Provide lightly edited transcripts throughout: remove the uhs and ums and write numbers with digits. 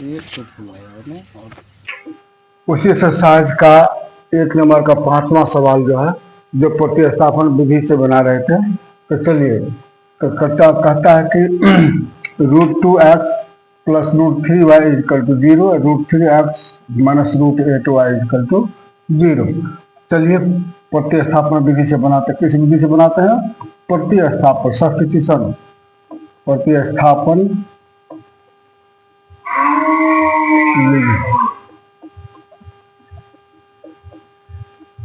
एक तो खुला है ना। और उसी एक्सरसाइज का 1 नंबर का 5वां सवाल जो है, जो प्रतिस्थापन विधि से बना रहे थे। तो चलिए, तो कहता है कि √2x plus √3y equal to 0, √3x minus √8y equal to 0। चलिए प्रतिस्थापन विधि से बनाते हैं। किस विधि से बनाते हैं? प्रतिस्थापन, सब्स्टिट्यूशन, प्रतिस्थापन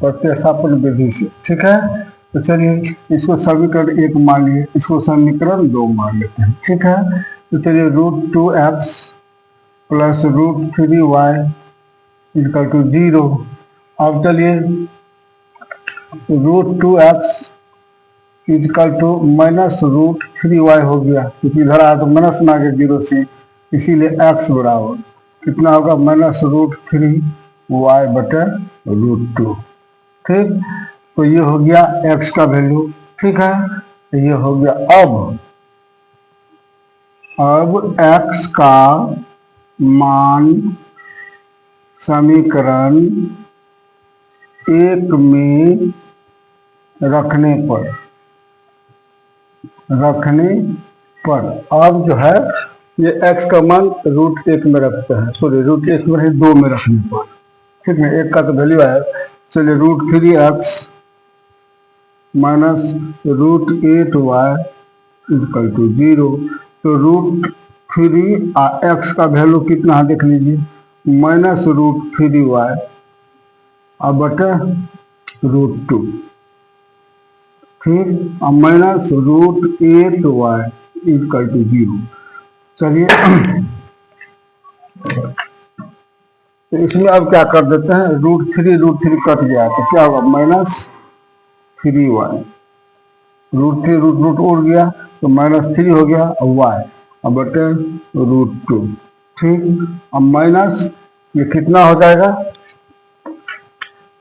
प्रतिस्थापन विधि से। ठीक है, तो चलिए इसको समीकरण 1 मान लिए, इसको समीकरण 2 मान लेते हैं। ठीक है, तो चलिए √2x plus √3y equal to 0। अब चलिए √2x equal to minus √3y हो गया, क्योंकि इधर आया तो माइनस ना गया 0 से, इसीलिए x बराबर कितना होगा? माइनस √3y बटे √2। ठीक, तो ये हो गया x का वैल्यू। ठीक है, तो ये हो गया। अब x का मान समीकरण 1 में रखने पर अब जो है ये x का मान √1 में रखते हैं, सॉरी √1 में नहीं, 2 में रखने पर। ठीक है, 1 का तो वैल्यू है। चलिए √3x minus √8y equal to 0। तो √3 x का वैल्यू कितना है देख लीजिए, माइनस √3y अब बटे √2। ठीक, अब माइनस √8y इक्वल टू 0। चलिए तो इसमें अब क्या कर देते हैं, √3 कट गया तो क्या होगा? माइनस 3y, √3 रूट उड़ गया तो -3 हो गया, और y अब बटे √2। ठीक, अब माइनस ये कितना हो जाएगा?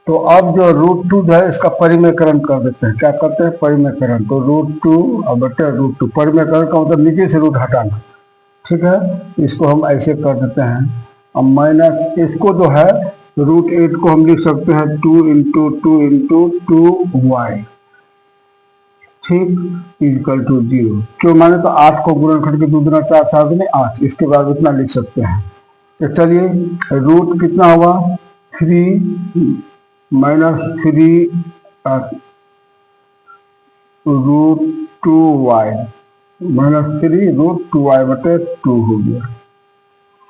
तो अब जो √2 जो है इसका परिमेयकरण कर देते हैं। क्या करते हैं? परिमेयकरण। तो √2 अब बटे √2, परिमेयकरण का मतलब नीचे से रूट हटाना। ठीक है, इसको हम ऐसे कर देते हैं। अब माइनस इसको जो है √8 को हम लिख सकते हैं 2 इंटू 2 इंटू 2y। ठीक, इक्वल टू 0। क्यों माने? तो 8 को गुणनखंड के 2 दूना 4, 4 दूनी 8, इसके बाद इतना लिख सकते हैं। तो चलिए रूट कितना हुआ? 3 माइनस 3 √2y -3 √2y बटे 2 हो गया।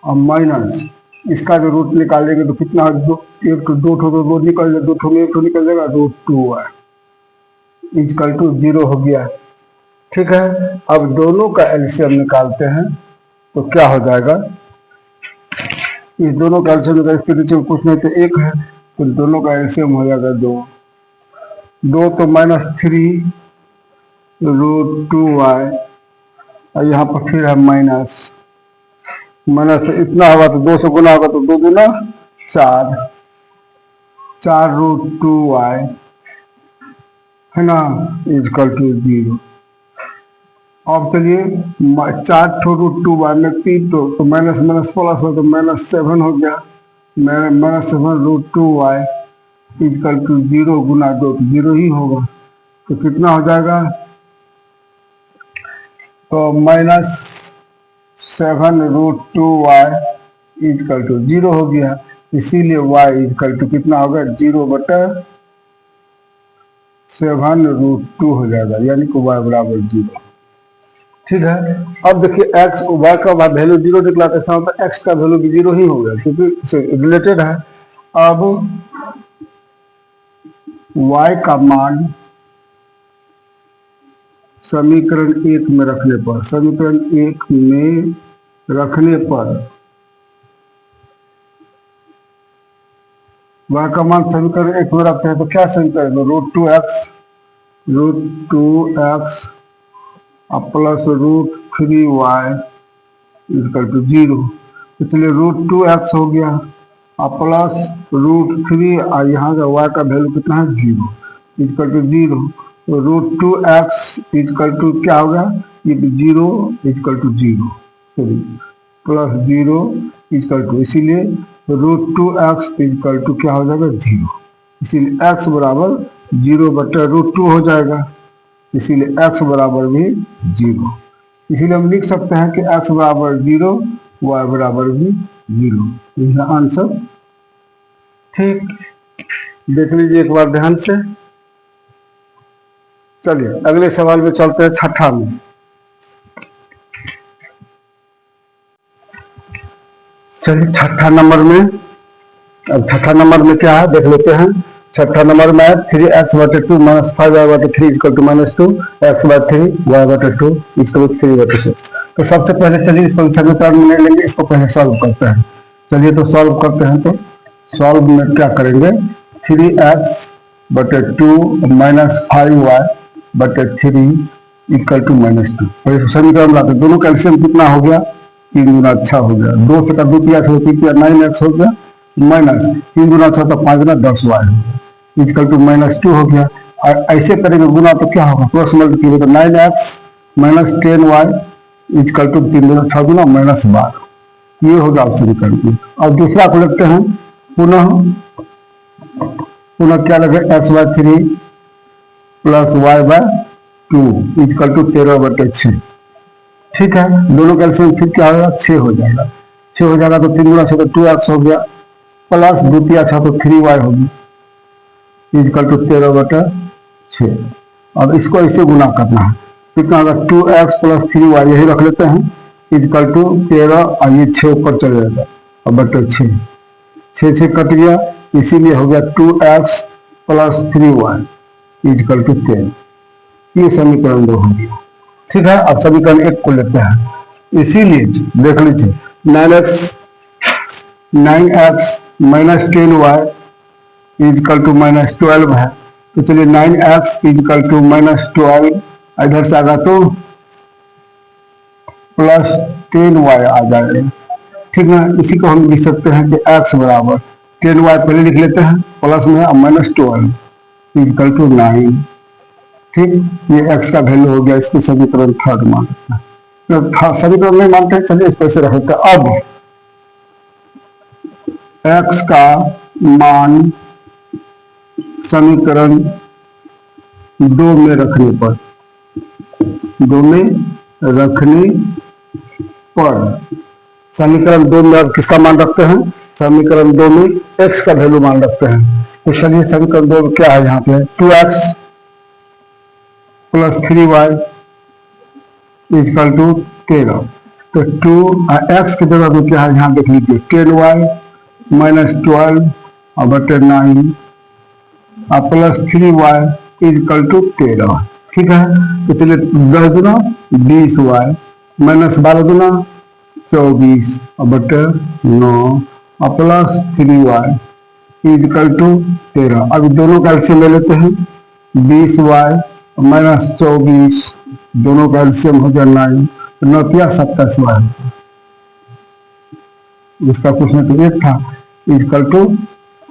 अब माइनस इसका जो रूट निकालेंगे तो कितना? एक तो 2 ठो तो 2 निकल जाएगा, 2 ठो में 1 ठो निकल जाएगा, √2y इक्वल टू 0 हो गया। ठीक है, अब दोनों का एलसीएम निकालते हैं तो क्या हो जाएगा? इस दोनों का एलसीएम निकाल, इसके नीचे कुछ नहीं तो 1 है, तो दोनों का एलसीएम हो जाएगा 2। 2 तो -3 √2y, और यहाँ पर फिर है माइनस इतना होगा तो 2 से गुना होगा तो 2 गुना 4, 4 √2y है ना, इक्वल टू 0। अब चलिए 4 ठो √2y में 3 तो माइनस माइनस प्लस हो तो -7 हो गया, -7 √2y इक्वल टू 0 गुना 2 तो 0 ही होगा। तो कितना हो जाएगा? तो -7 √2y इक्वल टू 0 हो गया, इसीलिए y इक्वल टू कितना होगा? 0 बटे 7 √2 हो जाएगा, यानी कि y बराबर 0। ठीक है, अब देखिए x y का वैल्यू 0 निकला तो इसका मतलब x का वैल्यू भी 0 ही होगा, क्योंकि रिलेटेड है। अब y का मान समीकरण 1 में रखने पर y का मान समीकरण 1 में रखते हैं तो क्या समीकरण? √2x plus √3y equal to 0। तो चलिए √2x हो गया प्लस √3, और यहाँ का y का वैल्यू कितना है? 0 इक्वल टू 0। तो √2x इक्वल टू क्या होगा? ये 0 equal to 0, sorry plus 0 equal to, इसीलिए √2x इक्वल टू क्या हो जाएगा 0, इसीलिए x बराबर 0/√2 हो जाएगा, इसीलिए x बराबर भी 0। इसीलिए हम लिख सकते हैं कि x बराबर 0, y बराबर भी 0, यह है आंसर। ठीक, देख लीजिए एक बार ध्यान से। चलिए अगले सवाल में चलते हैं, छठा में। चलिए छठा नंबर में, अब छठा नंबर में क्या है देख लेते हैं। छठा नंबर में 3x/2 - 5y/3 equal to -2, x/3 y/2 equal to 3/6। तो सबसे पहले चलिए इसको समीकरण में लेंगे, इसको पहले सॉल्व करते हैं। चलिए तो सॉल्व करते हैं। तो सॉल्व में क्या करेंगे, 3x/2 - 5y/3 इक्वल टू -2। पहले समीकरण लाते, दोनों का एलसीएम कितना हो गया, 3 गुना अच्छा हो गया, 2 से का 2 किया 9x हो गया, माइनस 3 गुना 6 तो 5 गुना 10y हो गया, इक्वल टू -2 हो गया। और ऐसे करेंगे गुना तो क्या होगा, क्रॉस मल्टीप्लाई तो 9x - 10y इक्वल टू 3 गुना 6 गुना -12, ये होगा आप समीकरण में। अब दूसरा को लिखते हैं, पुनः क्या लगे, x/3 plus y/2 equal to 13/6। ठीक है, दोनों का एलसीएम फिर क्या होगा, 6 हो जाएगा। 6 हो जाएगा तो 3 गुना 6 तो 2x हो गया, प्लस 2 × 6 तो 3y होगी, इक्वल टू 13/6। अब इसको ऐसे गुना करना है, कितना होगा, 2x + 3y, यही रख लेते हैं, इक्वल टू 13, और ये 6 ऊपर चले जाएगा और बटे 6, 6 कट गया, इसीलिए हो गया 2x + 3y इक्वल टू 13। ये समीकरण 2 हो गया। ठीक है, अब समीकरण 1 को लेते हैं। इसीलिए देख लीजिए 9x - 10y इक्वल टू -12 है, तो चलिए 9x इक्वल टू -12, इधर से आएगा तो प्लस 10y आ जाएगा। ठीक है, इसी को हम लिख सकते हैं कि x बराबर 10y पहले लिख लेते हैं प्लस में, और -12 इक्वल टू 9। ठीक, ये x का वैल्यू हो गया, इसको समीकरण 3 मान लेते हैं। तो समीकरण नहीं मानते, चलिए इस पैसे रखते हैं। अब x का मान समीकरण 2 में रखने पर, 2 में रखने पर समीकरण 2 में अब किसका मान रखते हैं, समीकरण 2 में x का वैल्यू मान रखते हैं। तो चलिए समीकरण 2 क्या है, यहाँ पे 2x + 3y इक्वल टू 13। तो 2x की जगह में क्या है, यहाँ देख लीजिए 10y - 12 और बटे 9 और प्लस 3y इक्वल टू 13। ठीक है, तो चलिए 10 गुना 20y माइनस 12 गुना 24 और बटे 9 और प्लस 3y इक्वल टू 13। अब दोनों का एलसीएम ले लेते हैं, 20y माइनस 24, दोनों का एलसीएम हो गया 9, 9 × 27y, इसका क्वेश्चन तो 1 था, इक्वल टू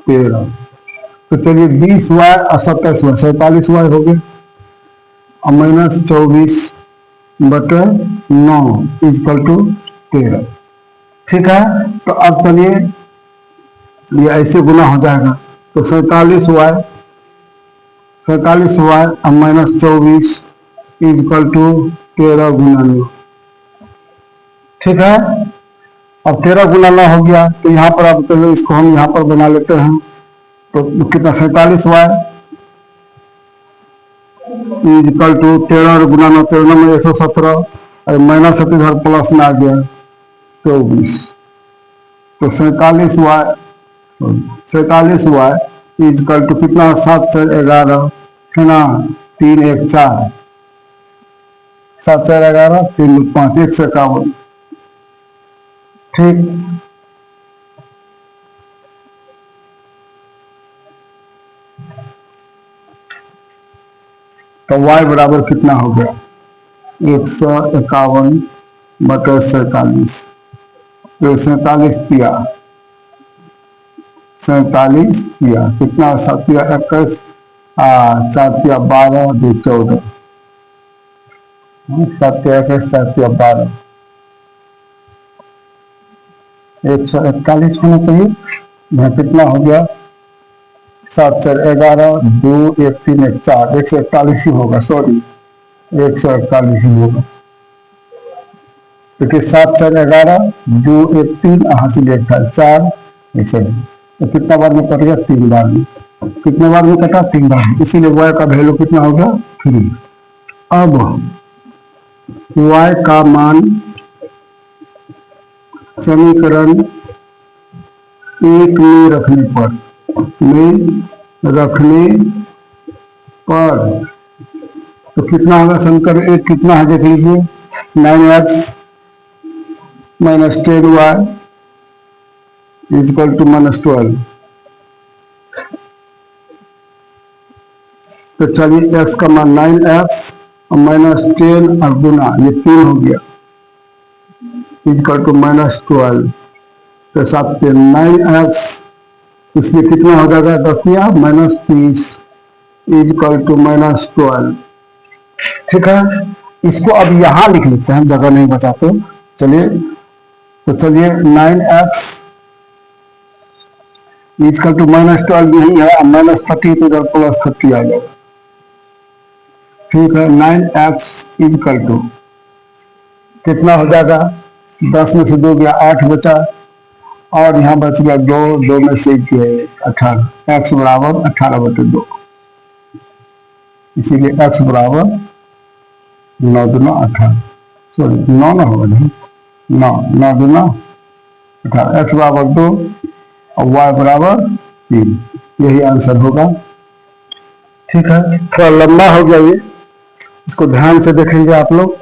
13। तो चलिए 20y और 27y 47y हो गए, और माइनस 24 बटे 9 इक्वल टू 13। ठीक है, तो अब चलिए ये ऐसे गुना हो जाएगा, तो 47y और माइनस 24 इक्वल टू 13 गुना 9। ठीक है, अब 13 गुना 9 हो गया, तो यहाँ पर अब चलो इसको हम यहाँ पर बना लेते हैं। तो कितना, 47y इक्वल टू 13 गुना 9, 13 में 117, और माइनस इधर प्लस में आ गया 24, तो 47y इक्वल टू कितना, 7 से 11 है ना, 3 1 4, 7 4 11 3 5 151। ठीक, तो y बराबर कितना हो गया, 151 बटे 47, तो 47 किया कितना, 7 × 21, 4 × 12 2 14, 7 × 21 4 × 12, 141 होना चाहिए। यहाँ कितना हो गया, 7 4 11, 2 1 3 1 4, 141 ही होगा, सॉरी 141 ही होगा। देखिए 7 4 11, 2 1 3, हासिल 1 था 4, 120। तो कितना बार में कट गया, 3 बार में। कितने बार में कटा, 3 बार में। इसीलिए y का वैल्यू कितना हो गया, 3। अब y का मान समीकरण 1 में रखने पर तो कितना होगा, समीकरण 1 कितना है, देख लीजिए, 9x minus 10y equal to -12। तो चलिए x का मान 9x और -10 और गुना, ये 3 हो गया, इक्वल टू -12। तो 7 पे 9x, इसलिए कितना हो जाएगा, 10 या -30 इक्वल टू -12। ठीक है, इसको अब यहां लिख लेते हैं, जगह नहीं बचा तो। चलिए 9x इक्वल टू -12 यही है, -30 तो इधर +30 आ जाएगा। ठीक है, 9x इक्वल टू कितना हो जाएगा, 10 में से 2 गया, 8 बचा, और यहाँ बच गया 2, 2 में से 18, x बराबर 18/2। इसीलिए x बराबर 9 दूना 18, सॉरी 9 ना होगा, नहीं 9 दूना 18, x बराबर 2 और y बराबर 3, यही आंसर होगा। ठीक है, थोड़ा लंबा हो गया ये, इसको ध्यान से देखेंगे आप लोग।